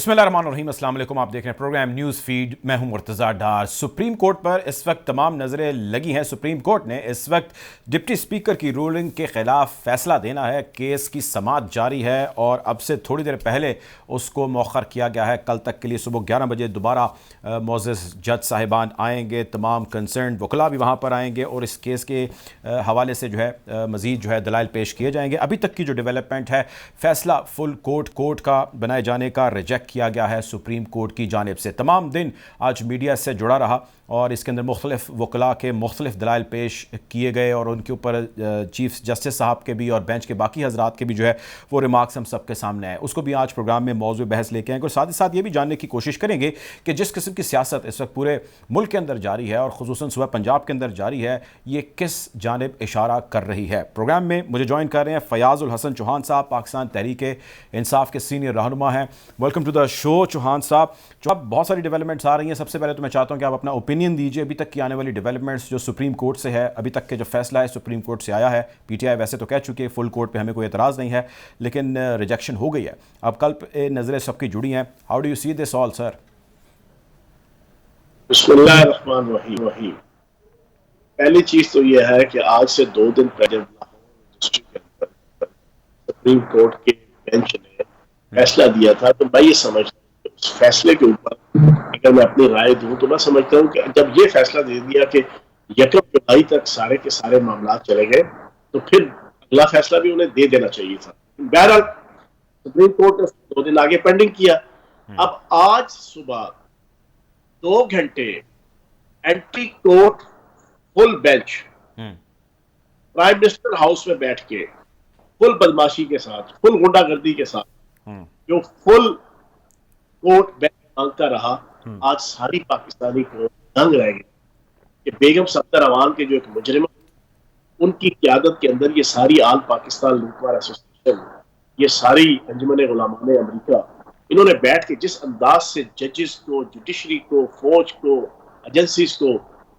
बिस्मिल्लाहिर्रहमानिर्रहीम, अस्सलाम वालेकुम। आप देख रहे हैं प्रोग्राम न्यूज़ फीड। मैं हूं मुर्तज़ा डार। सुप्रीम कोर्ट पर इस वक्त तमाम नज़रें लगी हैं। सुप्रीम कोर्ट ने इस वक्त डिप्टी स्पीकर की रूलिंग के ख़िलाफ़ फ़ैसला देना है। केस की समाअत जारी है और अब से थोड़ी देर पहले उसको मौखर किया गया है कल तक के लिए। सुबह 11 बजे दोबारा मोअज़्ज़ज़ जज साहिबान आएंगे, तमाम कंसर्न वकला भी वहाँ पर आएंगे और इस केस के हवाले से जो है मज़ीद जो है दलाइल पेश किए जाएंगे। अभी तक की जो डेवलपमेंट है, फ़ैसला फुल कोर्ट का बनाए जाने का रिजेक्ट किया गया है सुप्रीम कोर्ट की जानिब से। तमाम दिन आज मीडिया से जुड़ा रहा और इसके अंदर मुख्तलिफ वकला के मुख्तलिफ दलाइल पेश किए गए और उनके ऊपर चीफ जस्टिस साहब के भी और बेंच के बाकी हजरात के भी जो है वो रिमार्क्स हम सबके सामने आए। उसको भी आज प्रोग्राम में मौजूद बहस लेके आएंगे और साथ ही साथ ये भी जानने की कोशिश करेंगे कि जिस किस्म की सियासत इस वक्त पूरे मुल्क के अंदर जारी है और खुसूसन सुबह पंजाब के अंदर जारी है, ये किस जानिब इशारा कर रही है। प्रोग्राम में मुझे ज्वाइन कर रहे हैं फयाज उल हसन चौहान साहब, पाकिस्तान तहरीक इंसाफ के सीनियर रहनुमा हैं। Welcome to the show Chauhan साहब। जो अब बहुत सारी डेवलपमेंट्स आ रही हैं, सबसे पहले तो मैं चाहता हूं कि आप अपना ओपिनियन दीजिए अभी तक की आने वाली डेवलपमेंट्स जो सुप्रीम कोर्ट से है। अभी तक के जो फैसला है सुप्रीम कोर्ट से आया है, पीटीआई वैसे तो कह चुकी है फुल कोर्ट पे हमें कोई एतराज़ नहीं है, लेकिन रिजेक्शन हो गई है। अब कल पे नज़रें सबकी जुड़ी हैं। How do you see this all sir? बिस्मिल्लाहिर्रहमानिर्रहीम। पहली चीज तो यह है कि आज से 2 दिन पहले सुप्रीम कोर्ट के बेंच ने फैसला दिया था, तो मैं ये समझता हूँ कि उस फैसले के ऊपर अगर मैं अपनी राय दूं तो मैं समझता हूँ कि जब ये फैसला दे दिया कि 1 जुलाई तक सारे के सारे मामला चले गए, तो फिर अगला फैसला भी उन्हें दे देना चाहिए था। बहरहाल सुप्रीम कोर्ट ने 2 दिन आगे पेंडिंग किया। अब आज सुबह 2 घंटे anti court full bench prime minister house में बैठ के फुल बदमाशी के साथ, फुल गुंडागर्दी के साथ जो फुल कोर्ट बेंच मांगता रहा, आज सारी पाकिस्तानी को दंग रह गई कि बेगम सत्तर अवान के जो एक मुजरिम, उनकी क्यादत के अंदर ये सारी आल पाकिस्तान लूटमार एसोसिएशन, ये सारी अंजुमन गुलामान अमरीका, इन्होंने बैठ के जिस अंदाज से जजेस को, जुडिशरी को, फौज को, एजेंसीज को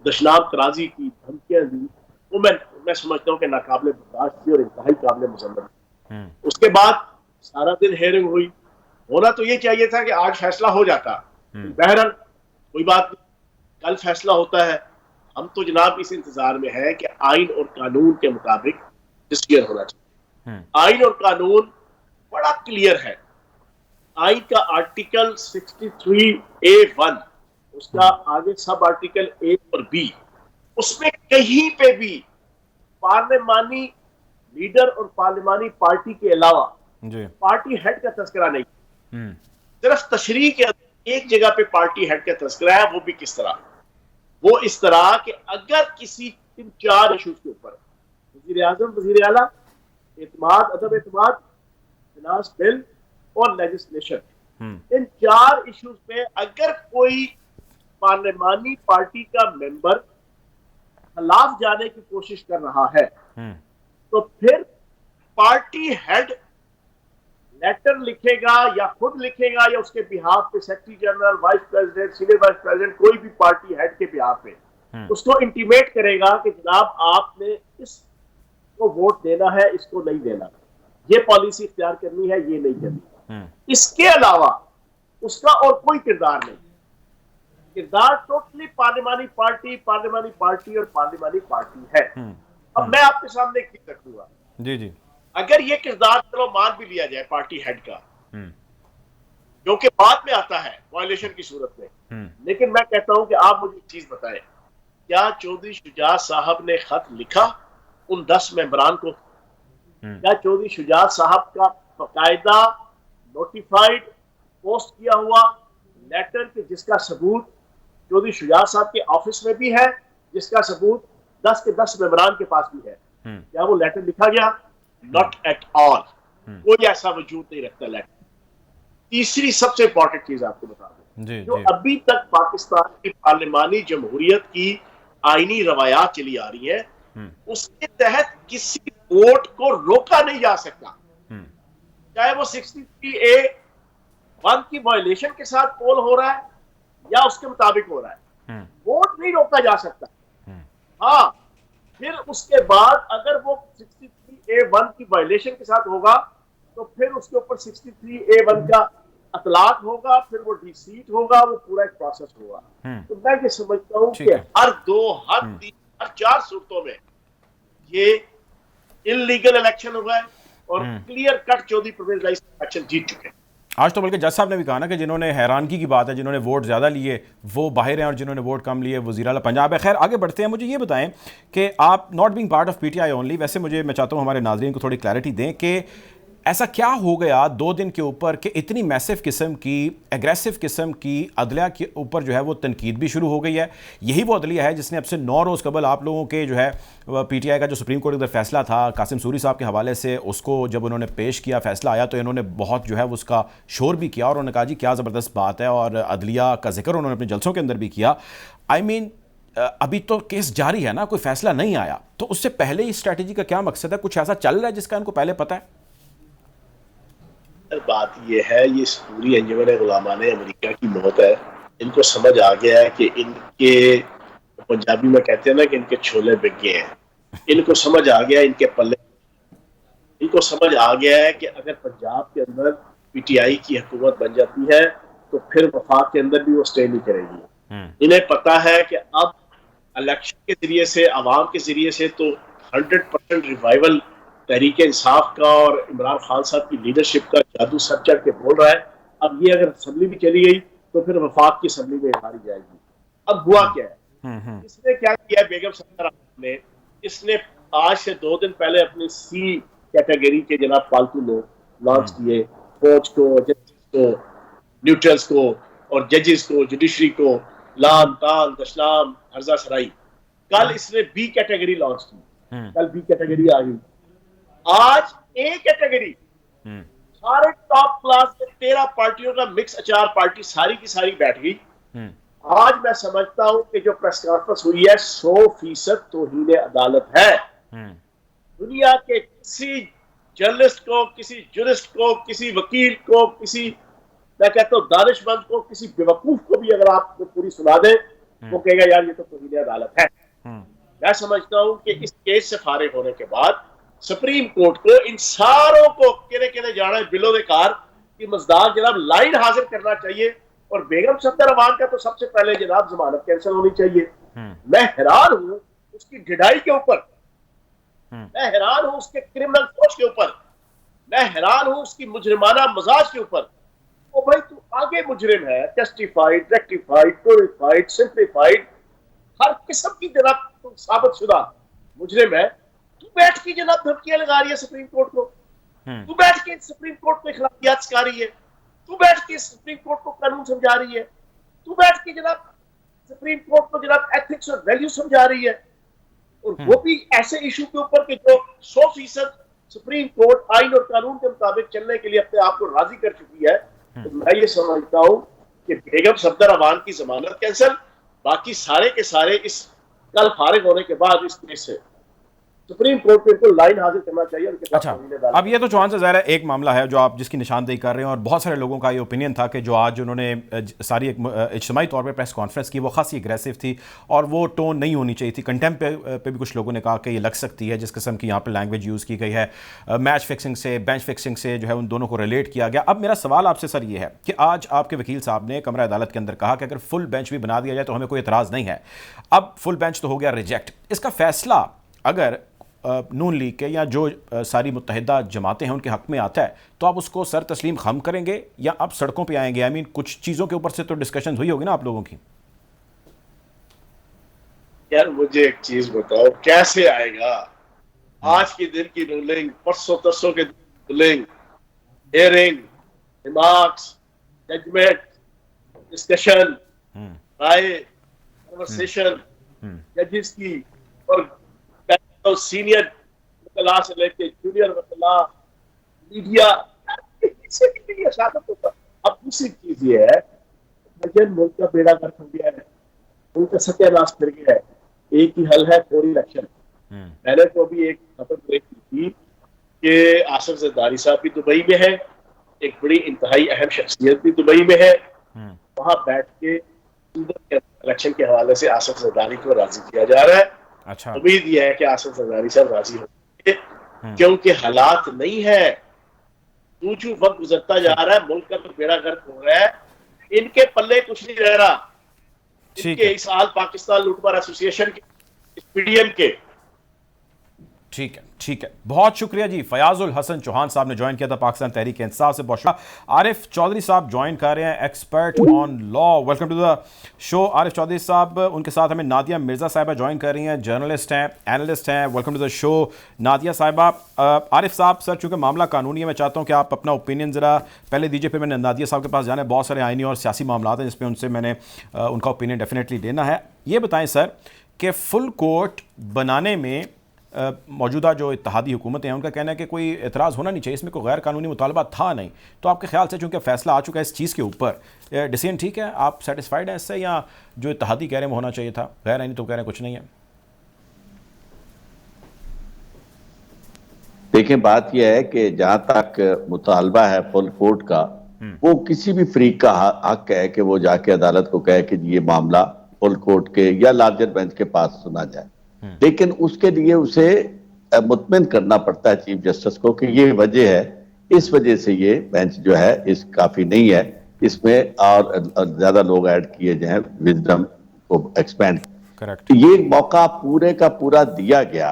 दशनाम तराजी की धमकियां दी, वो मैं समझता हूँ कि नाकाबिले बर्दाश्त थी और इंतहाई काबिले मुजम्मत। उसके बाद सारा दिन हेयरिंग हुई। होना तो ये चाहिए था कि आज फैसला हो जाता। बहरहाल कोई बात नहीं, कल फैसला होता है। हम तो जनाब इस इंतजार में है कि आइन और कानून के मुताबिक डिसीजन होना चाहिए। आइन और कानून बड़ा क्लियर है। आइन का आर्टिकल 63A1, उसका आगे सब आर्टिकल ए और बी, उसमें कहीं पे भी पार्लिमानी लीडर और पार्लिमानी पार्टी के अलावा पार्टी हेड का तस्करा नहीं। सिर्फ तशरीह के एक जगह पे पार्टी हेड का तस्करा है, वो भी किस तरह? वो इस तरह कि अगर किसी 3-4 इशूज के ऊपर वजीर आजम, वजीर आला, एतमाद, अदम एतमाद, फिनांस बिल और लेजिस्लेशन, इन 4 इशूज पे अगर कोई पार्लिमानी पार्टी का मेंबर खिलाफ जाने की कोशिश कर रहा है, तो फिर पार्टी हेड लेटर लिखेगा या खुद लिखेगा या उसके बिहाफ पे secretary general, vice president, senior vice president, कोई भी पार्टी हेड के बिहाफ पे उसको इंटीमेट करेगा कि जनाब आपने इसको वोट देना है, इसको नहीं देना, ये पॉलिसी इख्तियार करनी है, ये नहीं करनी। इसके अलावा उसका और कोई किरदार नहीं। किरदार टोटली पार्लिमानी पार्टी और पार्लिमानी पार्टी है। अब मैं आपके सामने एक चीज रखूंगा जी जी। अगर ये किरदार चलो मान भी लिया जाए पार्टी हेड का, जो कि बाद में आता है वायलेशन की सूरत में, लेकिन मैं कहता हूं कि आप मुझे एक चीज बताएं, क्या चौधरी शुजात साहब ने खत लिखा उन 10 मेंबरान को? क्या चौधरी शुजात साहब का बाकायदा नोटिफाइड पोस्ट किया हुआ लेटर के जिसका सबूत चौधरी शुजात साहब के ऑफिस में भी है, जिसका सबूत 10 के 10 मेंबरान के पास भी है, क्या वो लेटर लिखा गया? Not at all. कोई ऐसा वजूद नहीं रखता लेटर। तीसरी सबसे इंपॉर्टेंट चीज आपको बता दूं, जो अभी तक पाकिस्तान की पार्लिमानी जमहूरियत की आईनी रवायात चली आ रही है, उसके तहत किसी वोट को रोका नहीं जा सकता, चाहे वो 63A1 की वायलेशन के साथ पोल हो रहा है या उसके मुताबिक हो रहा है, वोट नहीं रोका जा सकता। हाँ, फिर उसके बाद अगर वो 63A1 की वायलेशन के साथ होगा तो फिर उसके ऊपर 63A1 का अतलाक होगा, फिर वो डिसीट होगा, वो पूरा एक प्रोसेस होगा। तो मैं ये समझता हूँ कि हर 3 हर 4 सूरतों में ये इलीगल इलेक्शन हुआ है और क्लियर कट चौधरी परवेज राइस इलेक्शन जीत चुके हैं। आज तो बल्कि जज साहब ने भी कहा ना कि जिन्होंने हैरानगी की बात है, जिन्होंने वोट ज़्यादा लिए वो बाहर हैं और जिन्होंने वोट कम लिए वज़ीर आला पंजाब है। खैर आगे बढ़ते हैं, मुझे ये बताएं कि आप not being part of PTI only, वैसे मुझे मैं चाहता हूँ हमारे नाज़रीन को थोड़ी क्लैरिटी दें कि ऐसा क्या हो गया 2 दिन के ऊपर कि इतनी मैसिव किस्म की एग्रेसिव किस्म की अदलिया के ऊपर जो है वो तनकीद भी शुरू हो गई है। यही वो अदलिया है जिसने अब से 9 रोज़ कबल आप लोगों के जो है पीटीआई का जो सुप्रीम कोर्ट के अंदर फैसला था कासिम सूरी साहब के हवाले से, उसको जब उन्होंने पेश किया, फैसला आया तो इन्होंने बहुत जो है उसका शोर भी किया और उन्होंने कहा जी क्या ज़बरदस्त बात है, और अदलिया का जिक्र उन्होंने अपने जलसों के अंदर भी किया। आई मीन अभी तो केस जारी है ना, कोई फैसला नहीं आया, तो उससे पहले इस स्ट्रैटेजी का क्या मकसद है? कुछ ऐसा चल रहा है जिसका इनको पहले पता है? बात ये है, ये पूरी अंजुमन गुलामान अमेरिका की मौत है। इनको समझ आ गया है कि इनके, पंजाबी में कहते हैं ना कि इनके छोले बिक गए हैं। इनको समझ आ गया इनके पल्ले, इनको समझ आ गया है कि अगर पंजाब के अंदर पीटीआई की हुकूमत बन जाती है तो फिर वफाक के अंदर भी वो स्टे नहीं करेगी। इन्हें पता है कि अब इलेक्शन के जरिए से, आवाम के जरिए से तो 100% रिवाइवल तहरीक इंसाफ का और इमरान खान साहब की लीडरशिप का जादू सर चढ़ के बोल रहा है। अब ये अगर असम्बली भी चली गई तो फिर वफाक की असम्बली में हारी जाएगी। अब हुआ क्या है, इसने क्या किया, बेगम सत्तर ने, इसने आज से 2 दिन पहले अपने सी कैटेगरी के जनाब पालतू लोग लॉन्च किए, कोच को, जजेस को, न्यूट्रल्स को और जजेस को, जुडिशरी को, लाम ताल दशलाम हर्जा सराई। कल इसने बी कैटेगरी लॉन्च की, कल बी कैटेगरी आ गई। आज ए कैटेगरी, सारे टॉप क्लास के 13 पार्टियों का मिक्स अचार पार्टी सारी की सारी बैठ गई। आज मैं समझता हूं कि जो प्रेस कॉन्फ्रेंस हुई है 100% तौहीन अदालत है। दुनिया के किसी जर्नलिस्ट को, किसी जुरिस्ट को, किसी वकील को, किसी, मैं कहता हूं दानिशमंद को, किसी बेवकूफ को भी अगर आप पूरी सुना दें वो कहेगा यार ये तो तौहीन अदालत है। मैं समझता हूं कि इस केस से फारिग होने के बाद सुप्रीम कोर्ट को इन सारों को केने केने जाना है बिलो दे कार की मजदार जनाब लाइन हाजिर करना चाहिए। और बेगम सत्तर अवान का तो सबसे पहले जनाब जमानत कैंसिल होनी चाहिए। मैं हैरान हूं उसकी ढिढाई के ऊपर, मैं हैरान हूं उसके क्रिमिनल सोच के ऊपर, मैं हैरान हूं उसकी मुजरिमाना मजाज के ऊपर। ओ भाई तू आगे मुजरिम है, जस्टिफाइड, रेक्टिफाइड, प्योरिफाइड, सिंप्लीफाइड, हर किस्म की जनाब साबित शुदा मुजरिम है। तू बैठ के जनाब धमकियां लगा रही है सुप्रीम कोर्ट को, तू बैठ के सुप्रीम कोर्ट को खिलाफियात सिखा रही है, तू बैठ के सुप्रीम कोर्ट को कानून समझा रही है, तू बैठ के जनाब सुप्रीम कोर्ट को जनाब एथिक्स और वैल्यू समझा रही है। और वो भी ऐसे इशू के ऊपर कि जो 100% सुप्रीम कोर्ट आइन और कानून के मुताबिक चलने के लिए अपने आप को राजी कर चुकी है। तो मैं ये समझता हूं कि बेगम सफदर अवान की जमानत कैंसिल, बाकी सारे के सारे इस कल फारिग होने के बाद इस केस से सुप्रीम कोर्ट को लाइन हाजिर करना चाहिए। अच्छा, अब ये तो चौहान से ज़ाहिर है एक मामला है जो आप जिसकी निशानदेही कर रहे हैं और बहुत सारे लोगों का ये ओपिनियन था कि जो आज उन्होंने सारी एक इज्तिमाई तौर पे प्रेस कॉन्फ्रेंस की वो खासी एग्रेसिव थी और वो टोन नहीं होनी चाहिए थी। कंटेम्प पे भी कुछ लोगों ने कहा कि ये लग सकती है जिस किस्म की यहाँ पर लैंग्वेज यूज़ की गई है, मैच फिक्सिंग से, बेंच फिक्सिंग से जो है उन दोनों को रिलेट किया गया। अब मेरा सवाल आपसे सर ये है कि आज आपके वकील साहब ने कमरा अदालत के अंदर कहा कि अगर फुल बेंच भी बना दिया जाए तो हमें कोई एतराज़ नहीं है। अब फुल बेंच तो हो गया रिजेक्ट, इसका फैसला अगर नून लीग के या जो सारी मुत्तहिदा जमातें हैं उनके हक में आता है तो आप उसको सर तस्लीम खम करेंगे या आप सड़कों पे आएंगे? आई मीन कुछ चीज़ों के ऊपर से तो डिस्कशन हुई होगी ना आप लोगों की। यार मुझे एक चीज बताओ, कैसे आएगा? आज के दिन की रूलिंग, परसों तरसों के ruling, hearing, remarks, judgment, discussion, राय, कन्वर्सेशन जजेस की और तो सीनियर वकला से लेके जूनियर वकला, मीडिया, इससे भी शादत होता। अब दूसरी चीज ये है, मुल्क का बेड़ा गर्क हो गया है, मुल्क का सत्यानाश कर गया है, एक ही हल है फौरी इलेक्शन। मैंने तो अभी एक खबर ब्रेक की थी कि आसिफ जरदारी साहब भी दुबई में है, एक बड़ी इंतहाई अहम शख्सियत भी दुबई में है, वहां बैठ के इलेक्शन के हवाले से आसिफ जरदारी को राजी किया जा रहा है। अच्छा, उम्मीद यह है कि आसिफ जरदारी साहब राजी होंगे क्योंकि हालात नहीं है, जो वक्त गुजरता जा रहा है मुल्क का तो बेड़ा गर्क हो रहा है, इनके पल्ले कुछ नहीं रह रहा। इनके इस हाल पाकिस्तान लूटमार एसोसिएशन के, इस पीडीएम के। ठीक है, ठीक है, बहुत शुक्रिया जी। फयाजुल हसन चौहान साहब ने ज्वाइन किया था पाकिस्तान तहरीक इंसाफ से, बहुत शुक्रिया। आरिफ चौधरी साहब ज्वाइन कर रहे हैं, expert on law. Welcome to the show Arif Chaudhary साहब। उनके साथ हमें नादिया मिर्ज़ा साहिबा ज्वाइन कर रही हैं, जर्नलिस्ट हैं, एनालिस्ट हैं। Welcome to the show Nadia साहिबा। आरिफ साहब, सर चूँकि मामला कानूनी है, मैं चाहता हूँ कि आप अपना ओपिनियन ज़रा पहले दीजिए, फिर मैंने नादिया साहब के पास जाना है। बहुत सारे आइनी और सियासी मामला हैं जिसमें उनसे मैंने उनका ओपिनियन डेफिनेटली लेना है। ये बताएं सर कि फुल कोर्ट बनाने में मौजूदा जो इत्तेहादी हुकूमतें हैं उनका कहना है कि कोई एतराज़ होना नहीं चाहिए, इसमें कोई गैर कानूनी मुतालबा था नहीं। तो आपके ख्याल से चूँकि फ़ैसला आ चुका है इस चीज़ के ऊपर, डिसीजन ठीक है, आप सेटिस्फाइड हैं इससे, या जो इत्तेहादी कह रहे हैं वो होना चाहिए था, गैर आईनी तो कह रहे हैं कुछ नहीं है? देखिए, बात यह है कि जहां तक मुतालबा है फुल कोर्ट का, वो किसी भी फरीक का हक है कि वो जाके अदालत को कहे कि ये मामला फुल कोर्ट के या लार्जर बेंच के पास सुना जाए। लेकिन उसके लिए उसे मुतमिन करना पड़ता है चीफ जस्टिस को कि ये वजह है, इस वजह से ये बेंच जो है इस काफी नहीं है, इसमें और ज्यादा लोग ऐड किए जाए, विजडम को एक्सपेंड। करेक्ट। ये मौका पूरे का पूरा दिया गया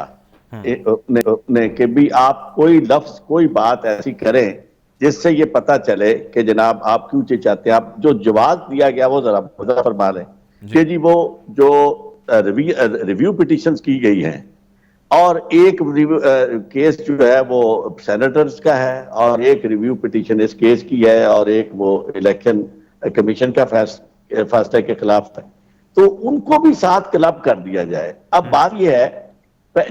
ने कि भी आप कोई लफ्ज कोई बात ऐसी करें जिससे ये पता चले कि जनाब आप क्यों चाहते हैं। आप जो जवाब दिया गया वो जरा वजह फरमा लें कि जी वो जो रिव्यू पिटिशंस की गई हैं, और एक केस जो है वो सेनेटर्स का है और एक रिव्यू पिटिशन इस केस की है और एक वो इलेक्शन कमीशन का फैसले के खिलाफ है, तो उनको भी साथ क्लब कर दिया जाए। अब बात यह है,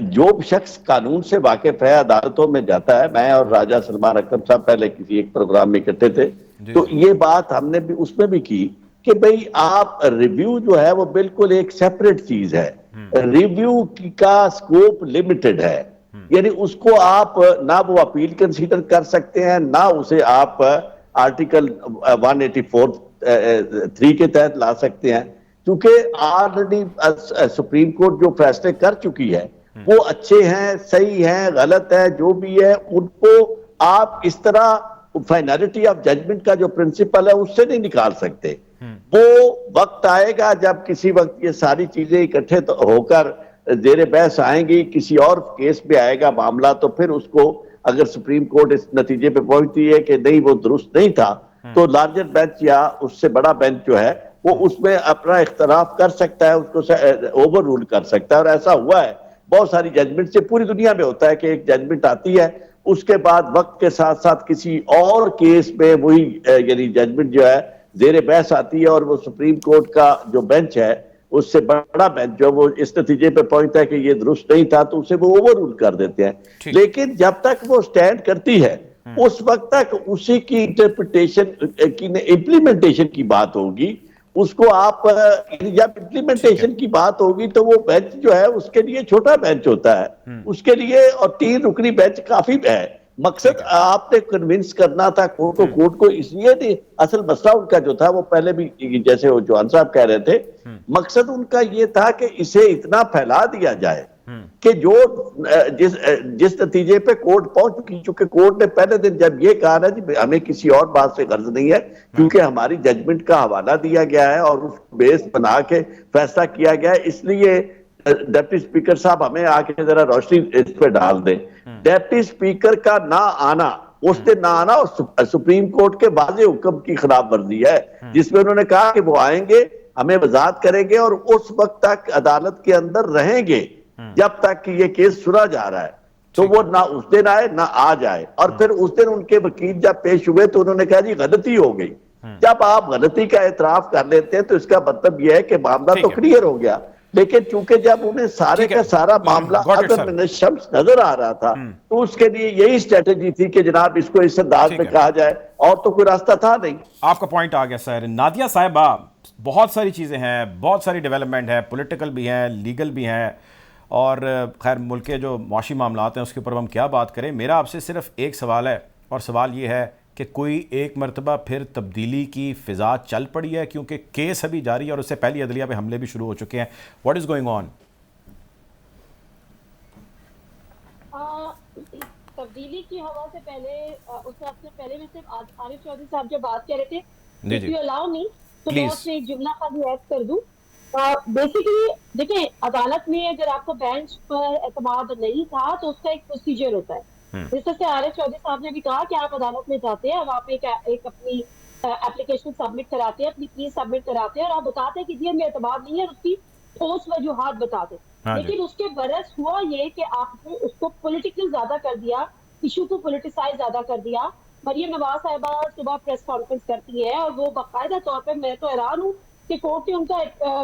जो शख्स कानून से वाकिफ है अदालतों में जाता है, मैं और राजा सलमान अकरम साहब पहले किसी एक प्रोग्राम में इकट्ठे थे, तो ये बात हमने भी उसमें भी की कि भाई आप रिव्यू जो है वो बिल्कुल एक सेपरेट चीज है। रिव्यू का स्कोप लिमिटेड है, यानी उसको आप ना वो अपील कंसीडर कर सकते हैं, ना उसे आप आर्टिकल 184(3) के तहत ला सकते हैं, क्योंकि ऑलरेडी सुप्रीम कोर्ट जो फैसले कर चुकी है वो अच्छे हैं, सही हैं, गलत है, जो भी है, उनको आप इस तरह फाइनलिटी ऑफ जजमेंट का जो प्रिंसिपल है उससे नहीं निकाल सकते। वो वक्त आएगा जब किसी वक्त ये सारी चीजें इकट्ठे तो होकर जेरे बहस आएंगी, किसी और केस में आएगा मामला, तो फिर उसको अगर सुप्रीम कोर्ट इस नतीजे पे पहुंचती है कि नहीं वो दुरुस्त नहीं था, तो लार्जर बेंच या उससे बड़ा बेंच जो है वो उसमें अपना इख्तलाफ कर सकता है, उसको ओवर रूल कर सकता है। और ऐसा हुआ है बहुत सारी जजमेंट से, पूरी दुनिया में होता है कि एक जजमेंट आती है, उसके बाद वक्त के साथ साथ किसी और केस में वही यानी जजमेंट जो है जेरे बहस आती है, और वो सुप्रीम कोर्ट का जो बेंच है उससे बड़ा बेंच जो वो इस नतीजे पे पहुंचता है कि ये दुरुस्त नहीं था, तो उसे वो ओवर रूल कर देते हैं। लेकिन जब तक वो स्टैंड करती है उस वक्त तक उसी की इंटरप्रिटेशन की इम्प्लीमेंटेशन की बात होगी। उसको आप जब इम्प्लीमेंटेशन की बात होगी तो वो बेंच जो है उसके लिए छोटा बेंच होता है, उसके लिए, और 3 रुकनी बेंच काफी है। मकसद आपने कन्विंस करना था कोर्ट को इसलिए नहीं, असल मसला उनका जो था वो पहले भी जैसे वो जवान साहब कह रहे थे, मकसद उनका ये था कि इसे इतना फैला दिया जाए कि जो जिस नतीजे पे कोर्ट पहुंच चुकी, चूंकि कोर्ट ने पहले दिन जब ये कहा ना जी हमें किसी और बात से गर्ज नहीं है, क्योंकि हमारी जजमेंट का हवाला दिया गया है और उस बेस बना के फैसला किया गया है, इसलिए डिप्टी स्पीकर साहब हमें आके जरा रोशनी इस पे डाल दें। डिप्टी स्पीकर का ना आना, उससे ना आना और सुप्रीम कोर्ट के वाज़े हुक्म की खिलाफ वर्जी है, जिसमें उन्होंने कहा कि वो आएंगे, हमें वजाहत करेंगे और उस वक्त तक अदालत के अंदर रहेंगे जब तक कि ये केस सुना जा रहा है। तो वो ना उस दिन आए ना आज आए, और फिर उस दिन उनके वकील जब पेश हुए तो उन्होंने कहा जी गलती हो गई। जब आप गलती का एतराफ कर लेते हैं तो इसका मतलब यह है कि मामला तो क्लियर हो गया, लेकिन चूंकि जब उन्हें सारे का सारा मामला अगर शम्स नजर आ रहा था तो उसके लिए यही स्ट्रेटेजी थी कि जनाब इसको इस अंदाज में कहा जाए, और तो कोई रास्ता था नहीं। आपका पॉइंट आ गया सर। नादिया साहिबा, बहुत सारी चीज़ें हैं, बहुत सारी डेवलपमेंट है, पॉलिटिकल भी हैं, लीगल भी हैं, और खैर मुल्क के जो माशी मामलात हैं उसके ऊपर हम क्या बात करें। मेरा आपसे सिर्फ एक सवाल है, और सवाल ये है कि कोई एक मरतबा फिर तब्दीली की फ़िज़ा चल पड़ी है, क्योंकि केस अभी जारी है और उससे पहले अदलिया पे हमले भी शुरू हो चुके हैं। What is going on? तब्दीली की हवा से पहले उससे आपसे पहले में सिर्फ आरिफ चौधरी साहब जो बात कर रहे थे, जी इफ जी यू अलाउ मी तो मैं प्लीज। उसमें एक जुमला खाली ऐड कर दूं। बेसिकली देखिए, अदालत में अगर आपको बेंच पर एतमाद नहीं था तो उसका एक प्रोसीजर होता है। जिस तरह से आरिफ चौधरी साहब ने भी कहा कि आप अदालत में जाते हैं, वहाँ पे एक अपनी एप्लीकेशन सबमिट कराते हैं, अपनी प्लीज सबमिट कराते हैं और आप बताते हैं कि जी हमें एतमाद नहीं है, और उसकी ठोस वजूहात बताते हैं। हाँ जी। लेकिन उसके बरस हुआ ये कि आपने उसको पॉलिटिकल ज्यादा कर दिया, इशू को पोलिटिसाइज ज्यादा कर दिया। मरियम नवाज साहिबा सुबह प्रेस कॉन्फ्रेंस करती है और वो बाकायदा तौर पर, मैं तो हैरान हूँ कि कोर्ट ने उनका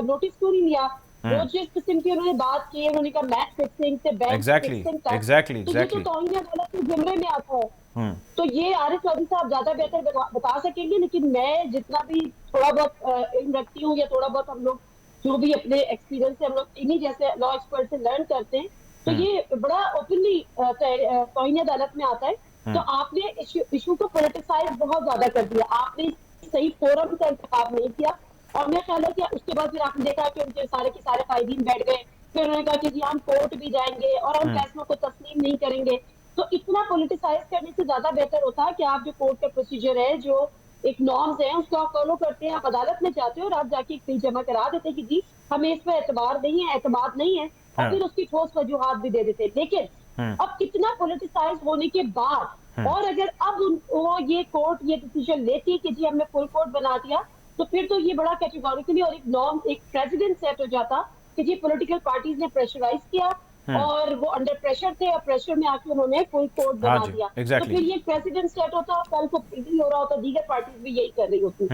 नोटिस क्यों नहीं लिया। वो जिस किस्म की उन्होंने बात की है, उन्होंने कहा मैच फिक्सिंग से बैंक एग्जैक्टली फिक्सिंग तक, एग्जैक्टली तो ये तो एग्जैक्टली। तौहीन अदालत के जुमरे में आता है। तो ये आरिफ चौधरी साहब ज्यादा बेहतर बता सकेंगे, लेकिन मैं जितना भी थोड़ा बहुत इल्म रखती हूँ या थोड़ा बहुत हम लोग जो भी अपने एक्सपीरियंस से हम लोग इन्हीं जैसे लॉ एक्सपर्ट से लर्न करते हैं, तो ये बड़ा ओपनली तौहीन अदालत में आता है। तो आपने इशू को पोलिटिसाइज बहुत ज्यादा कर दिया, आपने सही फोरम का इंतखाब नहीं किया। और मेरा ख्याल है कि उसके बाद फिर आपने देखा कि उनके सारे के सारे कायदीन बैठ गए, फिर उन्होंने कहा कि जी हम कोर्ट भी जाएंगे और हम फैसलों को तस्लीम नहीं करेंगे। तो इतना पोलिटिसाइज करने से ज्यादा बेहतर होता है कि आप जो कोर्ट का प्रोसीजर है, जो एक नॉर्म्स है, उसको आप फॉलो करते हैं, आप अदालत में जाते हो और आप जाके एक प्ली जमा करा देते हैं कि जी हमें इस पर एतबार नहीं है, एतमाद नहीं है, और फिर उसकी ठोस वजूहात भी दे देते हैं। लेकिन अब कितना पोलिटिसाइज होने के बाद, और अगर अब वो ये कोर्ट ये डिसीजन लेती कि जी हमने फुल कोर्ट बना दिया, तो फिर तो ये बड़ा कैटेगोरिकली और एक नॉर्म, एक प्रेसिडेंट सेट हो जाता कि जी पॉलिटिकल पार्टीज ने प्रेशराइज किया और वो अंडर प्रेशर थे और प्रेशर में आके उन्होंने फुल कोर्ट हाँ बना जी दिया। एग्जैक्टली। तो फिर ये प्रेसिडेंट सेट होता, कल को भी हो रहा होता, दीगर पार्टीज भी यही कर रही होती।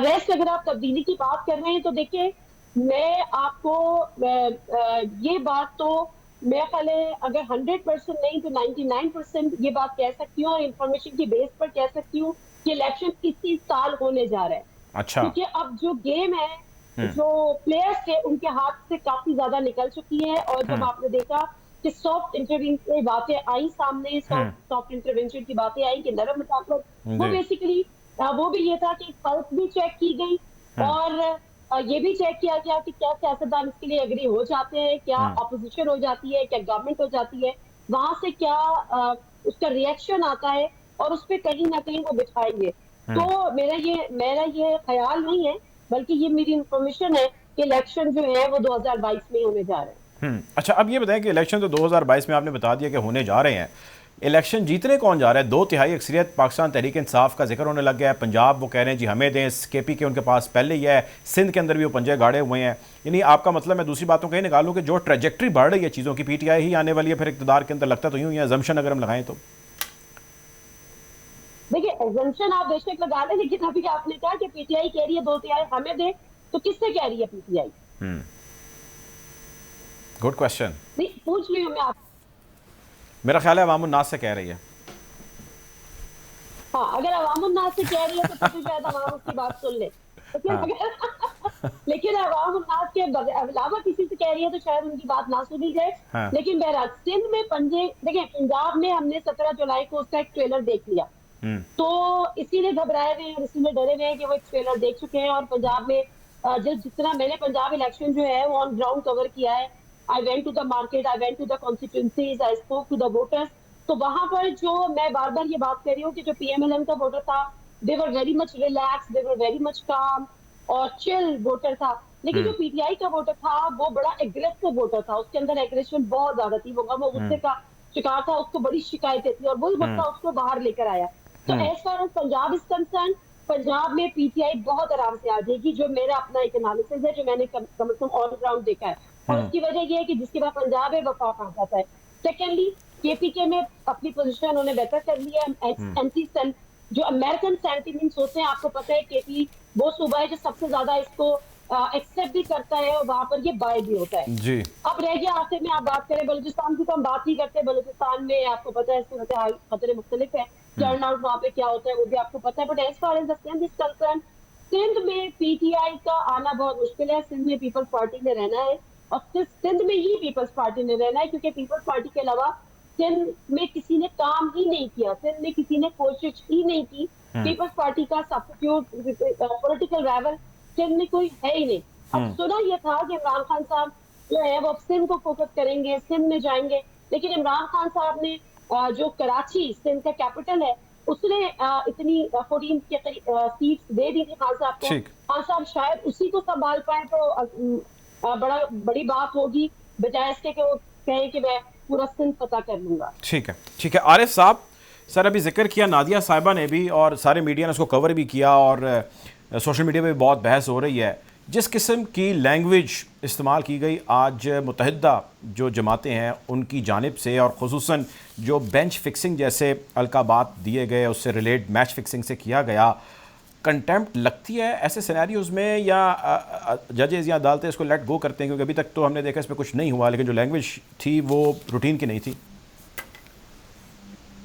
रेस्ट अगर आप तब्दीली की बात कर रहे हैं तो देखिए, मैं आपको ये बात तो मेरा ख्याल है अगर 100% नहीं तो 99% ये बात कह सकती हूँ और इंफॉर्मेशन की बेस पर कह सकती हूँ कि इलेक्शन इसी साल होने जा रहा है। अच्छा। क्योंकि अब जो गेम है, जो प्लेयर्स थे उनके हाथ से काफी ज्यादा निकल चुकी है। और जब आपने देखा कि सॉफ्ट इंटरवेंशन की बातें आई सामने, सॉफ्ट इंटरवेंशन की बातें आई कि नरम मुशावरत, वो बेसिकली वो भी ये था कि पल्स भी चेक की गई और ये भी चेक किया गया कि क्या सियासतदान इसके लिए एग्री हो जाते हैं, क्या ऑपोजिशन हो जाती है, क्या गवर्नमेंट हो जाती है, वहां से क्या उसका रिएक्शन आता है और उस पर कहीं ना कहीं वो बिठाएंगे। तो मेरा ये ख्याल नहीं है, बल्कि ये मेरी इंफॉर्मेशन है कि इलेक्शन जो है वो 2022 में होने जा रहे हैं। अच्छा, अब ये बताएं कि इलेक्शन तो 2022 में आपने बता दिया कि होने जा रहे हैं, इलेक्शन जीतने कौन जा रहा है? 2/3 अक्सरियत पाकिस्तान तहरीक इंसाफ का जिक्र होने लग गया है। पंजाब वो कह रहे हैं जी हमें दें, KP के उनके पास पहले ही है, सिंध के अंदर भी वो पंजे गाड़े हुए हैं। यानी आपका मतलब, मैं दूसरी बातों कहीं निकालूँ कि जो ट्रेजेक्ट्री बढ़ रही है चीज़ों की, PTI ही आने वाली है फिर इक़्तिदार के अंदर, लगता तो यूँ ही अजम्पशन अगर हम लगाएं तो। देखिए, एग्जम्पशन आप बेशक लगा लें, लेकिन अभी आपने कहा कि PTI कह रही है 2/3 हमें दे, तो किससे कह रही है PTI? Good question. पूछ रही हूँ मैं आप। मेरा ख्याल है अवामुन्नास से कह रही है। हाँ, अगर अवामुन्नास से कह रही है तो फिर शायद अवाम उसकी बात सुन ले। लेकिन अवामुन्नास के अलावा किसी से कह रही है तो शायद उनकी बात ना सुनी जाए। लेकिन बहरहाल सिंध में पंजे, देखिए पंजाब में हमने 17 जुलाई को उसका एक ट्रेलर देख लिया, तो इसीलिए घबराए हुए हैं, इसीलिए डरे हुए हैं कि वो एक ट्रेलर देख चुके हैं। और पंजाब में जितना मैंने पंजाब इलेक्शन जो है वो ऑन ग्राउंड कवर किया है, I went to the market, I went to the constituencies, I spoke to the voters. तो वहां पर जो मैं बार बार ये बात कर रही हूँ कि जो PMLN का वोटर था, they were very much relax, they were very much काम और चिल वोटर था। लेकिन जो PTI का वोटर था वो बड़ा एग्रेसिव वोटर था, उसके अंदर एग्रेशन बहुत ज्यादा थी, वो गुस्से का शिकार था, उसको बड़ी शिकायतें थी और वही गुस्सा उसको बाहर लेकर आया। तो as far as Punjab is concern, Punjab में PTI बहुत आराम से आ जाएगी, जो मेरा अपना एक एनालिसिस है, जो मैंने कम से कम ऑन ग्राउंड देखा है। और उसकी वजह ये है कि जिसके बाद पंजाब है वफाक आ जाता है। सेकेंडली, KPK में अपनी पोजीशन उन्होंने बेहतर कर लिया है। जो अमेरिकन सेंटिमेंट्स होते हैं, आपको पता है KP वो सूबा है जो सबसे ज्यादा इसको एक्सेप्ट भी करता है और वहां पर ये बाय भी होता है जी। अब रह गया आखिर में आप बात करें बलूचिस्तान की, तो हम बात ही करते हैं। बलूचिस्तान में आपको पता है सूरत हाल खतरे मुख्तलिफ है, टर्न आउट वहाँ पे क्या होता है वो भी आपको पता है। But as far as the Sindh is concern, Sindh में PTI का आना बहुत मुश्किल है। सिंध में पीपल्स पार्टी ने रहना है और सिर्फ सिंध में ही पीपल्स पार्टी ने रहना है, क्योंकि पीपल्स पार्टी के अलावा सिंध में किसी ने काम ही नहीं किया, सिंध में किसी ने कोशिश ही नहीं की। पीपल्स पार्टी का सब्स्टिट्यूट पॉलिटिकल राइवल सिंध में कोई है ही नहीं। अब सुना यह था कि इमरान खान साहब जो है वो सिंध को फोकस करेंगे, सिंध में जाएंगे, लेकिन इमरान खान साहब ने जो कराची सिंध का कैपिटल है उसने इतनी 14 के सीट्स दे दी थी खान साहब को। खान साहब शायद उसी को संभाल पाए तो बड़ी बात होगी, बजाय इसके कि वो कहे कि मैं पूरा सिंध पता कर लूंगा। ठीक है, ठीक है। आरिफ साहब, सर अभी जिक्र किया नादिया साहिबा ने भी और सारे मीडिया ने उसको कवर भी किया और सोशल मीडिया पे भी बहुत बहस हो रही है। जिस किस्म की लैंग्वेज इस्तेमाल की गई आज मुत्तहिदा जो जमातें हैं उनकी जानिब से, और ख़ुसूसन जो बेंच फिक्सिंग जैसे अलकाबात दिए गए उससे रिलेट मैच फिक्सिंग से किया गया, कंटेम्प्ट लगती है ऐसे सिनेरियोज़ में, या जजेज़ या अदालतें इसको लेट गो करते हैं? क्योंकि अभी तक तो हमने देखा इस पर कुछ नहीं हुआ, लेकिन जो लैंग्वेज थी वो रूटीन की नहीं थी।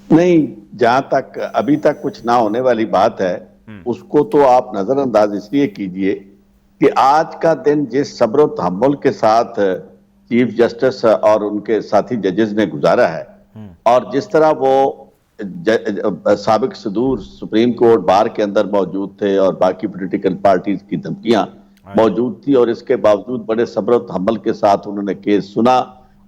नहीं, जहां तक अभी तक कुछ ना होने वाली बात है उसको तो आप नजरअंदाज इसलिए कीजिए कि आज का दिन जिस सब्र तहम्मुल के साथ चीफ जस्टिस और उनके साथी जजेस ने गुजारा है, और जिस तरह वो साबिक सदूर सुप्रीम कोर्ट बार के अंदर मौजूद थे और बाकी पॉलिटिकल पार्टीज की धमकियां मौजूद थी, और इसके बावजूद बड़े सब्र तहम्मुल के साथ उन्होंने केस सुना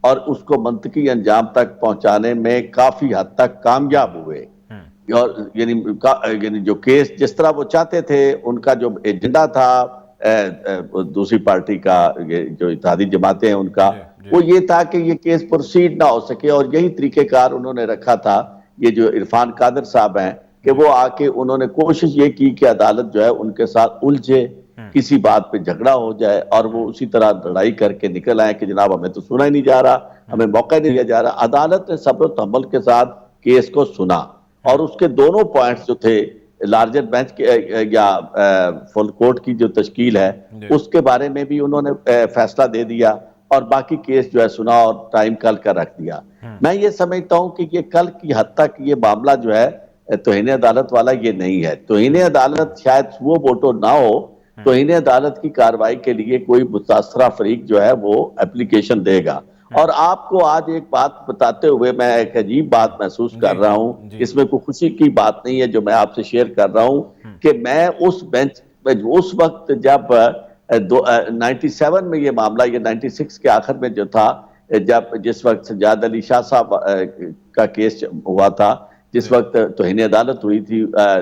और उसको मंतकी अंजाम तक पहुंचाने में काफी हद तक कामयाब हुए। और यानी जो केस जिस तरह वो चाहते थे, उनका जो एजेंडा था दूसरी पार्टी का, जो इत्तेहादी जमातें हैं उनका, वो ये था कि ये केस प्रोसीड ना हो सके, और यही तरीकेकार उन्होंने रखा था। ये जो इरफान कादर साहब हैं कि वो आके उन्होंने कोशिश ये की कि अदालत जो है उनके साथ उलझे, किसी बात पे झगड़ा हो जाए और वो उसी तरह लड़ाई करके निकल आए कि जनाब हमें तो सुना ही नहीं जा रहा, हमें मौका नहीं दिया जा रहा। अदालत ने सब्र तहम्मुल के साथ केस को सुना और उसके दोनों पॉइंट्स जो थे, लार्जर बेंच के या फुल कोर्ट की जो तश्कील है उसके बारे में भी उन्होंने फैसला दे दिया, और बाकी केस जो है सुना और टाइम कल का रख दिया। मैं ये समझता हूं कि ये कल की हद तक ये मामला जो है तौहीन अदालत वाला ये नहीं है। तौहीन अदालत शायद वो वोटो ना हो, तौहीन अदालत की कार्रवाई के लिए कोई मुतासरा फरीक जो है वो एप्लीकेशन देगा। और आपको आज एक बात बताते हुए मैं एक अजीब बात महसूस कर रहा हूं, इसमें कोई खुशी की बात नहीं है जो मैं आपसे शेयर कर रहा हूं, कि मैं उस बेंच में उस वक्त जब 97 में ये मामला, ये 96 के आखिर में जो था, जिस वक्त सज्जाद अली शाह साहब का केस हुआ था, जिस वक्त तौहीन अदालत हुई थी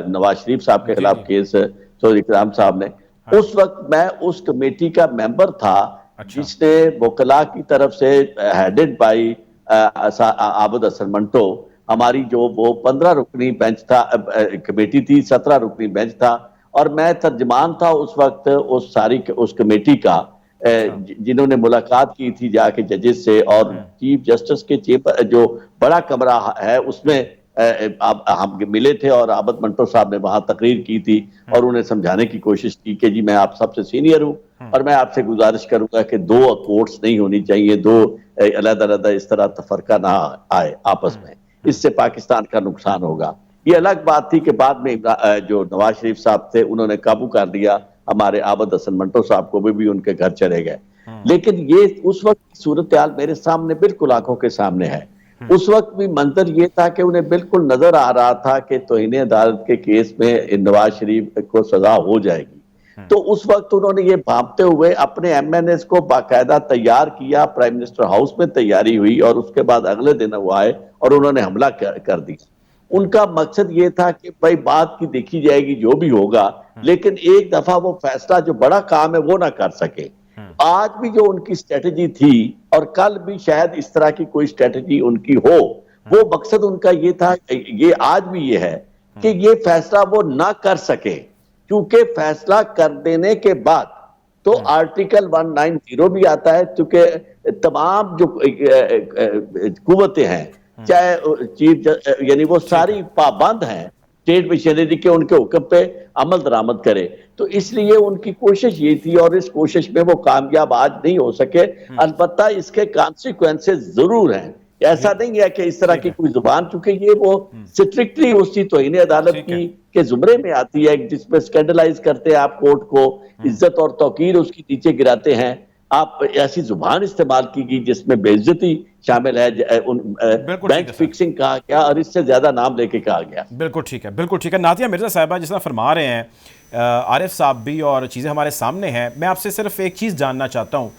नवाज शरीफ साहब के खिलाफ केस चौधरी इकराम साहब ने, उस वक्त मैं उस कमेटी का मेंबर था जिसने वकला की तरफ से हेडेड बाई आबद हसन मंटो, हमारी जो वो 15 रुकनी बेंच था, कमेटी थी, 17 रुकनी बेंच था, और मैं तर्जमान था उस वक्त उस कमेटी का, जिन्होंने मुलाकात की थी जाके जजेस से, और चीफ जस्टिस के चेंबर जो बड़ा कमरा है उसमें हम मिले थे, और आबद मंटो साहब ने वहां तकरीर की थी और उन्हें समझाने की कोशिश की कि जी मैं आप सबसे सीनियर हूं और मैं आपसे गुजारिश करूंगा कि दो कोर्ट्स नहीं होनी चाहिए, दो अलग-अलग इस तरह तफरका ना आए आपस में, इससे पाकिस्तान का नुकसान होगा। ये अलग बात थी कि बाद में जो नवाज शरीफ साहब थे उन्होंने काबू कर लिया हमारे आबद हसन मंटो साहब को, भी उनके घर चले गए। लेकिन ये उस वक्त की सूरत हाल मेरे सामने बिल्कुल आंखों के सामने है। उस वक्त भी मंजर ये था कि उन्हें बिल्कुल नजर आ रहा था कि तौहीन अदालत के केस में नवाज शरीफ को सजा हो जाएगी। तो उस वक्त उन्होंने ये भांपते हुए अपने MNAs को बाकायदा तैयार किया, प्राइम मिनिस्टर हाउस में तैयारी हुई, और उसके बाद अगले दिन वो आए और उन्होंने हमला कर दिया। उनका मकसद ये था कि भाई बात की देखी जाएगी जो भी होगा, लेकिन एक दफा वो फैसला जो बड़ा काम है वो ना कर सके। आज भी जो उनकी स्ट्रेटजी थी, और कल भी शायद इस तरह की कोई स्ट्रेटजी उनकी हो, वो मकसद उनका ये था, ये आज भी ये है कि ये फैसला वो ना कर सके, क्योंकि फैसला कर देने के बाद तो आर्टिकल 190 भी आता है, क्योंकि तमाम जो कुव्वतें हैं, चाहे चीफ यानी वो सारी पाबंद हैं स्टेट मशीनरी के, उनके हुक्म पे अमल दरामद करे। तो इसलिए उनकी कोशिश ये थी, और इस कोशिश में वो कामयाब आज नहीं हो सके। अलबत्ता इसके कॉन्सिक्वेंसेस जरूर हैं, ऐसा नहीं है कि इस तरह की कोई जुबान, चूंकि ये वो स्ट्रिक्टली उसी तौहीन अदालत की के जुमरे में आती है, जिसमें स्कैंडलाइज करते हैं आप कोर्ट को, इज्जत और तौकीर उसकी नीचे गिराते हैं। आप ऐसी जुबान इस्तेमाल की गई जिसमें बेइज्जती शामिल है, बेंच फिक्सिंग कहा गया, और इससे ज्यादा नाम लेके कहा गया। बिल्कुल ठीक है, बिल्कुल ठीक है। नादिया मिर्जा साहिबा जिस तरह फरमा रहे हैं आरिफ साहब भी, और चीज़ें हमारे सामने हैं, मैं आपसे सिर्फ एक चीज़ जानना चाहता हूँ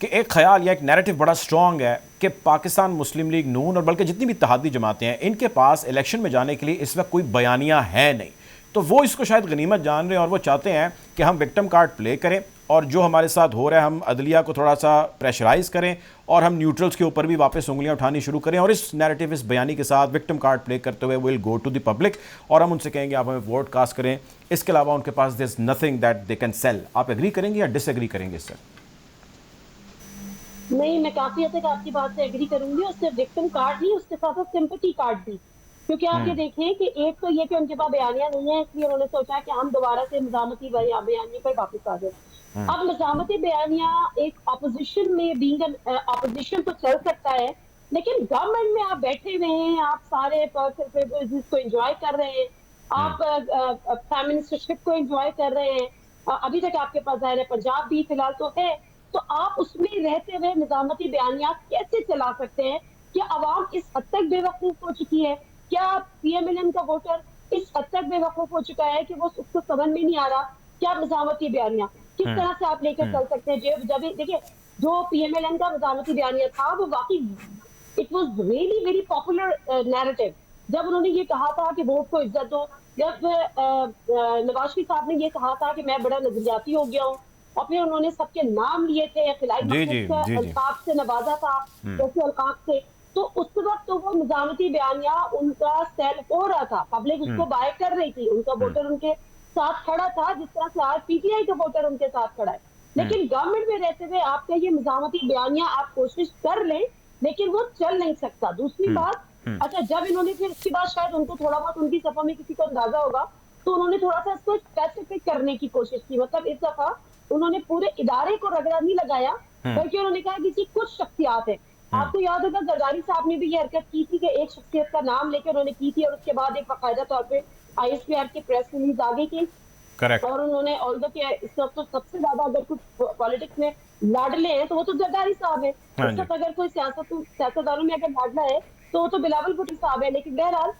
कि एक ख्याल या एक नैरेटिव बड़ा स्ट्रॉन्ग है कि पाकिस्तान मुस्लिम लीग नून और बल्कि जितनी भी इत्तेहादी जमातें हैं इनके पास इलेक्शन में जाने के लिए इस वक्त कोई बयानिया है नहीं, तो वो इसको शायद गनीमत जान रहे हैं और वो चाहते हैं कि हम विक्टिम कार्ड प्ले करें और जो हमारे साथ हो रहा है हम अदलिया को थोड़ा सा प्रेशराइज करें और हम न्यूट्रल्स के ऊपर भी वापस उंगलियां उठानी शुरू करें और इस नैरेटिव, इस बयानी के साथ विक्टिम कार्ड प्ले करते हुए will go to the public और हम उनसे कहेंगे आप हमें वोट कास्ट करें। इसके अलावा उनके पास this nothing that they can sell. आप एग्री करेंगे या डिसएग्री करेंगे इससे? नहीं, मैं काफी हद तक आपकी बात से एग्री करूंगी। उससे विक्टिम कार्ड नहीं, उसके साथ सिंपैथी कार्ड भी, क्योंकि आप ये देखें कि एक तो ये कि उनके पास बयानिया नहीं है, इसलिए उन्होंने सोचा कि हम दोबारा से निजामती बयानिया पर वापस आ गए। अब निजामती बयानिया एक अपोजिशन में बीइंग अपोजिशन तो चल सकता है, लेकिन गवर्नमेंट में आप बैठे हुए हैं, आप सारे को एंजॉय कर रहे हैं, आप प्राइम मिनिस्टरशिप को एंजॉय कर रहे हैं, अभी तक आपके पास जाहिर है पंजाब भी फिलहाल तो है, तो आप उसमें रहते हुए निजामती बयानिया कैसे चला सकते हैं? क्या अवाम इस हद तक बेवकूफ हो चुकी है? क्या पीएमएलएन का वोटर इस हद तक बेवकूफ हो चुका है कि वो उसको समझ में नहीं आ रहा क्या निजामती बयानिया किस तरह से आप लेकर चल सकते हैं? जब देखिए जो पीएमएलएन का निजामती बयानिया था वो वाकई it was really very popular narrative. जब उन्होंने ये कहा था कि वोट को इज्जत दो, जब नवाज शरीफ साहब ने ये कहा था कि मैं बड़ा नजरियाती हो गया हूँ, और फिर उन्होंने सबके नाम लिए थे, खिलाई अलकाब से नवाजा था, जैसे अलकाब से, तो उस वक्त तो वो निजामती बयानिया उनका सेल हो रहा था, पब्लिक उसको बाय कर रही थी, उनका वोटर उनके साथ खड़ा था, जिस तरह से आज पीटीआई का वोटर उनके साथ खड़ा है। लेकिन गवर्नमेंट में रहते हुए आपका ये निजामती बयानिया आप कोशिश कर लें, लेकिन वो चल नहीं सकता। दूसरी बात, अच्छा जब इन्होंने फिर इसके बाद शायद उनको थोड़ा बहुत उनकी सफा में किसी को अंदाजा होगा, तो उन्होंने थोड़ा सा इसको स्पेसिफिक करने की कोशिश की। मतलब इस दफा उन्होंने पूरे इदारे को रगड़ा नहीं लगाया, बल्कि उन्होंने कहा कि जी कुछ शख्सियात है। आपको याद होगा जरदारी साहब ने भी ये हरकत की थी कि एक शख्सियत का नाम लेकर उन्होंने की थी, और उसके बाद एक बाकायदा तौर पर आईएसपीआर की प्रेस रिलीज आ गई थी। करेक्ट। और उन्होंने ऑल्दो कि इस वक्त तो सबसे ज्यादा अगर कुछ पॉलिटिक्स में लाडले हैं तो वो तो जरदारी साहब है। इस वक्त अगर कोई सियासतदानों में अगर लाडला है तो वो तो बिलावल भुट्टो साहब है। लेकिन बहरहाल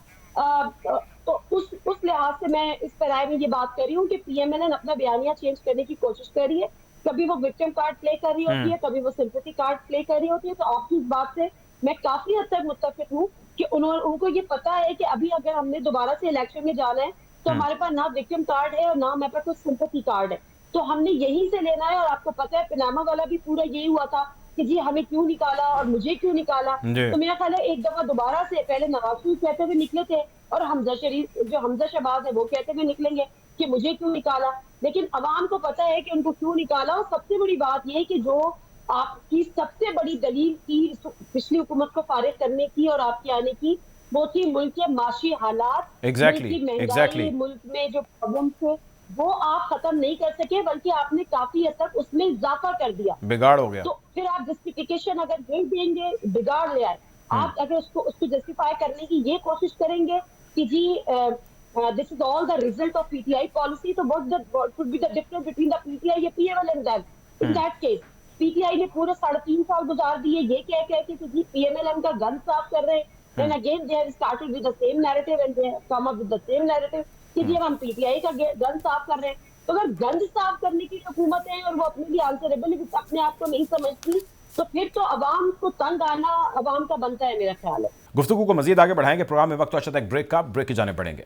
तो उस लिहाज से मैं इस पैराए में ये बात कर रही हूँ कि पीएमएलएन अपना बयानिया चेंज करने की कोशिश कर रही है। कभी वो विक्टिम कार्ड प्ले कर रही होती है, कभी वो सिंपैथी कार्ड प्ले कर रही होती है। तो आपकी इस बात से मैं काफी हद तक मुत्तफिक हूँ कि उनको ये पता है कि अभी अगर हमने दोबारा से इलेक्शन में जाना है तो हमारे पास ना विक्टिम कार्ड है और ना हमारे पास कोई सिंपैथी कार्ड है, तो हमने यहीं से लेना है। और आपको पता है पनामा वाला भी पूरा यही हुआ था कि जी हमें क्यों निकाला और मुझे क्यों निकाला। तो मेरा ख्याल है एक दफा दोबारा से, पहले नवाज शरीफ कहते हुए निकले थे और हमजा शरीफ जो हमजा शहबाज है वो कहते हुए निकलेंगे कि मुझे क्यों निकाला, लेकिन अवाम को पता है कि उनको क्यों निकाला। और सबसे बड़ी बात यह है कि जो आपकी सबसे बड़ी दलील थी पिछली हुकूमत को फारिग करने की और आपके आने की, वो थी मुल्क के माशी हालात, एग्जैक्टली मुल्क में जो प्रॉब्लम थे वो आप खत्म नहीं कर सके, बल्कि आपने काफी हद तक उसमें इजाफा कर दिया, बिगाड़ हो गया। तो फिर आप जस्टिफिकेशन अगर दे देंगे बिगाड़ ले आए, आप अगर उसको जस्टिफाई करने की ये कोशिश करेंगे कि जी this is all the result of PTI policy, तो what would be the difference between the PTI या PMLN that in that case PTI ने पूरे 3.5 साल गुजार दिए ये कह के कि जी पीएमएलएन का गन साफ कर रहे हैं, and again they have started with the same narrative and they have come up with the same narrative कि जी हम पीटीआई का गन साफ कर रहे हैं। तो अगर गन साफ करने की हुकूमत है और वो अपने लिए आंसरेबल अपने आप को नहीं समझती, तो फिर तो अवाम को तंग आना अवाम का बनता है, मेरा ख्याल है। गुफ्तगू को मजीद आगे बढ़ाएंगे, प्रोग्राम में वक्त तो अच्छा था एक ब्रेक का, ब्रेक के जाने पड़ेंगे।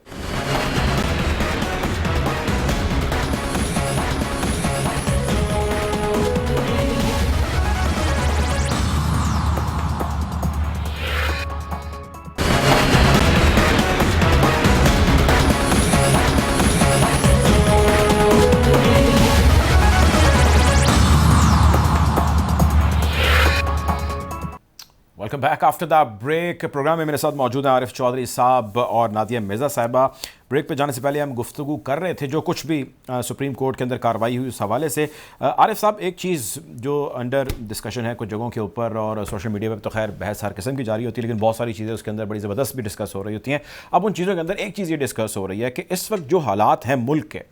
Welcome back after the break. Program में मेरे साथ मौजूद हैं आरिफ चौधरी साहब और नादिया मिर्ज़ा साहिबा। ब्रेक पे जाने से पहले हम गुफ्तगू कर रहे थे जो कुछ भी सुप्रीम कोर्ट के अंदर कार्रवाई हुई उस हवाले से। आरिफ साहब, एक चीज़ जो अंडर डिस्कशन है कुछ जगहों के ऊपर और सोशल मीडिया पर तो खैर बहस हर किस्म की जारी होती है, लेकिन बहुत सारी चीज़ें उसके अंदर बड़ी ज़बरदस्त भी डिस्कस हो रही होती हैं। अब उन चीज़ों के अंदर एक चीज़ ये डिस्कस हो रही है कि इस वक्त जो हालात हैं मुल्क के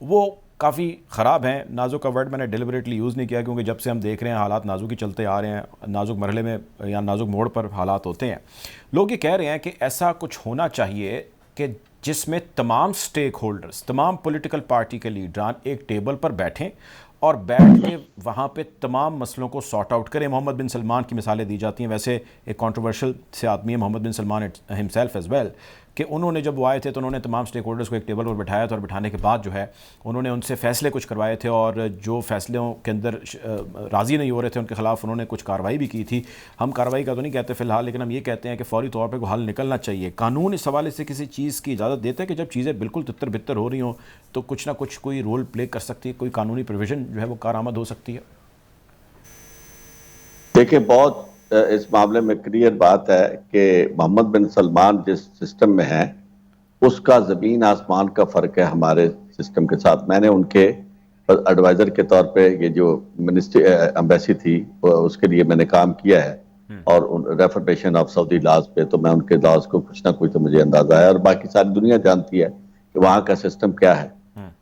वो काफ़ी ख़राब हैं। नाजुक का वर्ड मैंने डिलिबरेटली यूज़ नहीं किया क्योंकि जब से हम देख रहे हैं हालात नाजुक ही चलते आ रहे हैं, नाजुक मरहले में या नाजुक मोड़ पर हालात होते हैं। लोग ये कह रहे हैं कि ऐसा कुछ होना चाहिए कि जिसमें तमाम स्टेक होल्डर्स, तमाम पॉलिटिकल पार्टी के लीडरान एक टेबल पर बैठें और बैठ के वहाँ पे तमाम मसलों को सॉर्ट आउट करें। मोहम्मद बिन सलमान की मिसालें दी जाती हैं, वैसे एक कंट्रोवर्शियल से आदमी है मोहम्मद बिन सलमान हिमसेल्फ एज़ वेल, कि उन्होंने जब वो आए थे तो उन्होंने तमाम स्टेक होल्डर्स को एक टेबल पर बिठाया था और बिठाने के बाद जो है उन्होंने उनसे फ़ैसले कुछ करवाए थे और जो फ़ैसलों के अंदर राज़ी नहीं हो रहे थे उनके ख़िलाफ़ उन्होंने कुछ कार्रवाई भी की थी। हम कार्रवाई का तो नहीं कहते फ़िलहाल, लेकिन हम ये कहते हैं कि फ़ौरी तौर पर हल निकलना चाहिए। कानून इस हवाले से किसी चीज़ की इजाज़त देता है कि जब चीज़ें बिल्कुल तितर बितर हो रही हों तो कुछ ना कुछ कोई रोल प्ले कर सकती है, कोई कानूनी प्रोविज़न जो है वो कारआमद हो सकती है? देखिए, बहुत इस मामले में क्लियर बात है कि मोहम्मद बिन सलमान जिस सिस्टम में है उसका ज़मीन आसमान का फ़र्क है हमारे सिस्टम के साथ। मैंने उनके एडवाइज़र के तौर पे ये जो मिनिस्ट्री एम्बेसी थी उसके लिए मैंने काम किया है और रेफर्मेशन ऑफ सऊदी लॉज पे, तो मैं उनके लॉज को कुछ ना कुछ तो मुझे अंदाजा है और बाकी सारी दुनिया जानती है कि वहाँ का सिस्टम क्या है।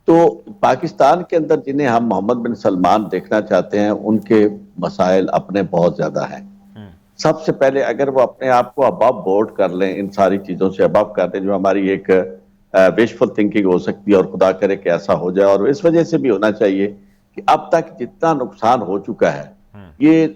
तो पाकिस्तान के अंदर जिन्हें हम मोहम्मद बिन सलमान देखना चाहते हैं उनके मसाइल अपने बहुत ज़्यादा हैं। सबसे पहले अगर वो अपने आप को अबव बोर्ड कर लें, इन सारी चीज़ों से अबव कर दें, जो हमारी एक विशफुल थिंकिंग हो सकती है और खुदा करे कि ऐसा हो जाए, और इस वजह से भी होना चाहिए कि अब तक जितना नुकसान हो चुका है ये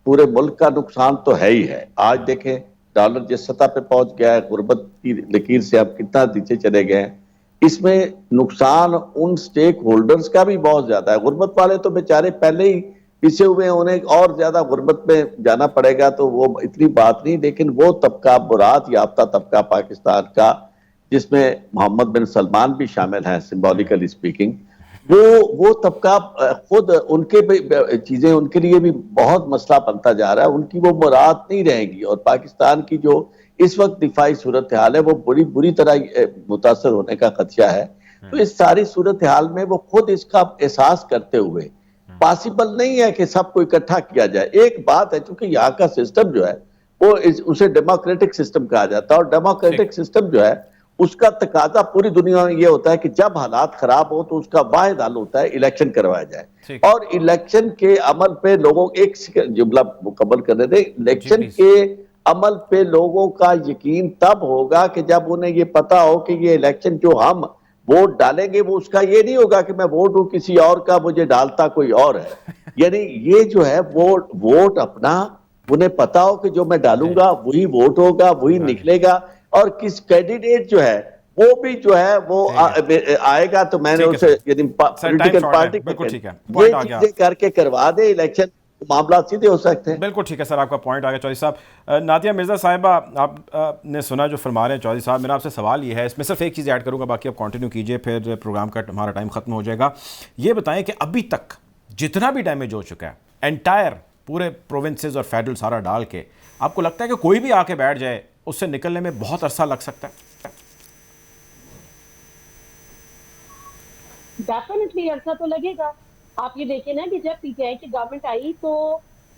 पूरे मुल्क का नुकसान तो है ही है। आज देखें डॉलर जिस सतह पे पहुंच गया है, गुर्बत की लकीर से अब कितना नीचे चले गए हैं। इसमें नुकसान उन स्टेक होल्डर्स का भी बहुत ज्यादा है। गुर्बत वाले तो बेचारे पहले ही पिछे हुए, उन्हें और ज्यादा गुर्बत में जाना पड़ेगा तो वो इतनी बात नहीं, लेकिन वो तबका, बुरात याफ्ता तबका पाकिस्तान का जिसमें मोहम्मद बिन सलमान भी शामिल हैं सिंबॉलिकली स्पीकिंग, वो तबका खुद उनके चीजें उनके लिए भी बहुत मसला बनता जा रहा है। उनकी वो मुराद नहीं रहेगी और पाकिस्तान की जो इस वक्त दिफाई सूरत हाल है वो बुरी बुरी तरह मुतासर होने का खदशा है। तो इस सारी सूरत हाल में वो खुद इसका एहसास करते हुए, पॉसिबल नहीं है कि सबको इकट्ठा किया जाए। एक बात है, चूंकि यहाँ का सिस्टम जो है वो उसे डेमोक्रेटिक सिस्टम कहा जाता है और डेमोक्रेटिक सिस्टम जो है उसका तकाजा पूरी दुनिया में ये होता है कि जब हालात खराब हो तो उसका वाहिद हल होता है इलेक्शन करवाया जाए। और इलेक्शन के अमल पे लोगों, एक जुमला मुकम्मल करने दें, इलेक्शन के अमल पे लोगों का यकीन तब होगा कि जब उन्हें ये पता हो कि ये इलेक्शन जो हम वोट डालेंगे वो उसका ये नहीं होगा कि मैं वोट हूं किसी और का, मुझे डालता कोई और है। यानी ये जो है वोट अपना, उन्हें पता हो कि जो मैं डालूंगा वही वोट होगा, वही निकलेगा, और किस कैंडिडेट जो है वो भी जो है वो आएगा तो मैंने उसे यानी पॉलिटिकल पार्टी ये चीजें करके करवा दे इलेक्शन, मामला सीधे हो सकते हैं। बिल्कुल ठीक है सर, आपका पॉइंट आ गया चौधरी साहब। नादिया मिर्ज़ा साहिबा, आपने सुना जो फरमा रहे हैं चौधरी साहब। मेरा आपसे सवाल ये है, इसमें सिर्फ एक चीज़ ऐड करूंगा, बाकी आप कंटिन्यू कीजिए, फिर प्रोग्राम का हमारा टाइम खत्म हो जाएगा। ये बताएं कि अभी तक जितना भी डैमेज हो चुका है एंटायर पूरे प्रोविंसेस और फेडरल सारा डाल के, आपको लगता है कि कोई भी आके बैठ जाए उससे निकलने में बहुत अरसा लग सकता है? डेफिनेटली अरसा तो लगेगा। आप ये देखें ना कि जब पीटीआई की गवर्नमेंट आई तो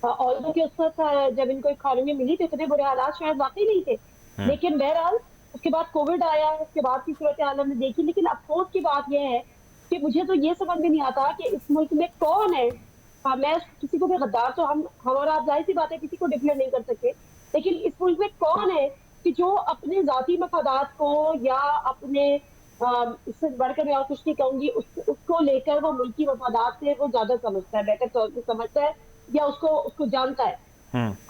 ऑल्दो कि उस वक्त जब इनको इकोनॉमी मिली तो इतने बुरे हालात शायद वाकई नहीं थे, लेकिन बहरहाल उसके बाद कोविड आया, उसके बाद की सूरत हाल हमने देखी। लेकिन अफसोस की बात यह है कि मुझे तो ये समझ में नहीं आता कि इस मुल्क में कौन है। मैं किसी को भी गद्दार तो हम और आप जाहिर सी बात है किसी को डिक्लेयर नहीं कर सकते, लेकिन इस मुल्क में कौन है कि जो अपने जाती मफादात को या अपने इससे बढ़कर मैं और कुछ नहीं कहूंगी, उसको लेकर वो मुल्की मफादात से वो ज्यादा समझता है, बेहतर तौर पर समझता है या उसको जानता है।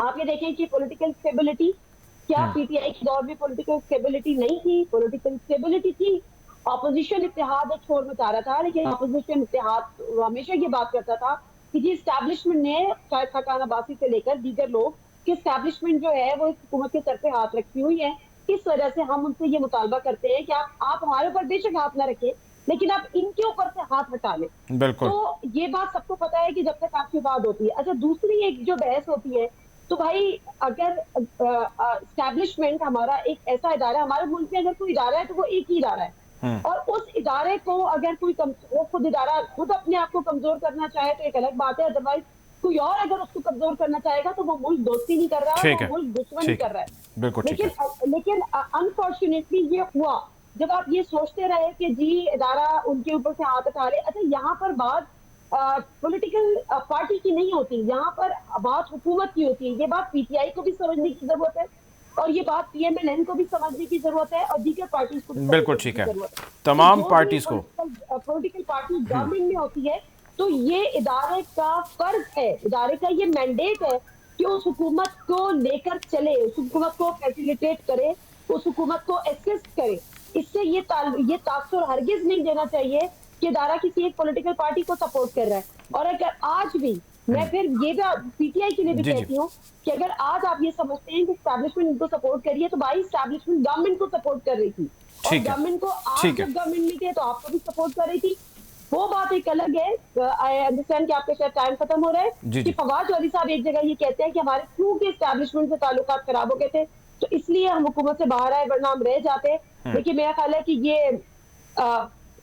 आप ये देखें कि पॉलिटिकल स्टेबिलिटी, क्या पीटीआई के दौर में पॉलिटिकल स्टेबिलिटी नहीं थी? पॉलिटिकल स्टेबिलिटी थी। ऑपोजिशन इत्तेहाद एक शोर मचा रहा था, लेकिन ऑपोजिशन इत्तेहाद हमेशा ये बात करता था कि जी एस्टैब्लिशमेंट ने, शायद खान अब्बासी से लेकर दीगर लोग, कि एस्टैब्लिशमेंट जो है वो इस हुकूमत के सर पे हाथ रखी हुई है। इस वजह से हम उनसे ये मुतालबा करते हैं कि आप हमारे ऊपर बेशक हाथ ना रखें, लेकिन आप इनके ऊपर से हाथ हटा लें। तो ये बात सबको पता है कि जब तक आपकी बात होती है। अच्छा, दूसरी एक जो बहस होती है, तो भाई अगर एस्टैब्लिशमेंट हमारा एक ऐसा इदारा है, हमारे मुल्क में अगर कोई इदारा है तो वो एक ही इदारा है, और उस इदारे को अगर कोई खुद अपने आप को कमजोर करना चाहे तो एक अलग बात है, अदरवाइज कोई और अगर उसको कमजोर करना चाहेगा तो वो मुल्क दोस्ती नहीं कर रहा है, वो मुल्क दुश्मनी कर रहा है। लेकिन अनफॉर्चुनेटली ये हुआ जब आप ये सोचते रहे कि जी इदारा उनके ऊपर से हाथ उठा ले। अच्छा, यहाँ पर बात पॉलिटिकल पार्टी की नहीं होती, यहाँ पर बात हुकूमत की होती है। ये बात पीटीआई को भी समझने की जरूरत है और ये बात पीएमएलएन को भी समझने की जरूरत है और दीगर पार्टीज को भी। बिल्कुल ठीक है, तमाम पार्टीज को। पॉलिटिकल पार्टी गवर्नमेंट में होती है तो ये इदारे का फर्ज है, इदारे का ये मैंडेट है कि उस हुकूमत को लेकर चले, उस हुकूमत को फैसिलिटेट करे, उस हुकूमत को असिस्ट करे। इससे ये तासुर हरगिज नहीं देना चाहिए कि इदारा किसी एक पॉलिटिकल पार्टी को सपोर्ट कर रहा है। और अगर आज भी, मैं फिर ये भी पीटीआई के लिए भी कहती हूँ कि अगर आज आप ये समझते हैं कि एस्टैब्लिशमेंट इनको सपोर्ट करिए, तो भाई एस्टैब्लिशमेंट गवर्नमेंट को सपोर्ट कर रही थी, और गवर्नमेंट को आप जब गवर्नमेंट में थे तो आपको भी सपोर्ट कर रही थी। वो बात एक अलग है। आई अंडरस्टैंड कि आपका शायद टाइम खत्म हो रहा है, कि फवाद चौधरी साहब एक जगह ये कहते हैं कि हमारे क्योंकि एस्टैब्लिशमेंट से ताल्लुकात खराब हो गए थे तो इसलिए हम हुकूमत से बाहर आए, वरना हम रह जाते। लेकिन मेरा ख्याल है कि ये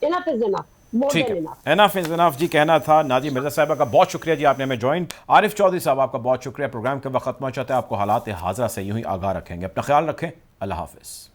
इनफ इज इनफ, ठीक है, एनफ इज एनफ जी कहना था। नाज़िया मिर्जा साहिबा का बहुत शुक्रिया जी, आपने हमें ज्वाइन। आरिफ चौधरी साहब आपका बहुत शुक्रिया। प्रोग्राम के वक्त खत्म चाहते हैं, आपको हालात हाज़रा से यूं ही आगाह रखेंगे। अपना ख्याल रखें, अल्लाह हाफिज़।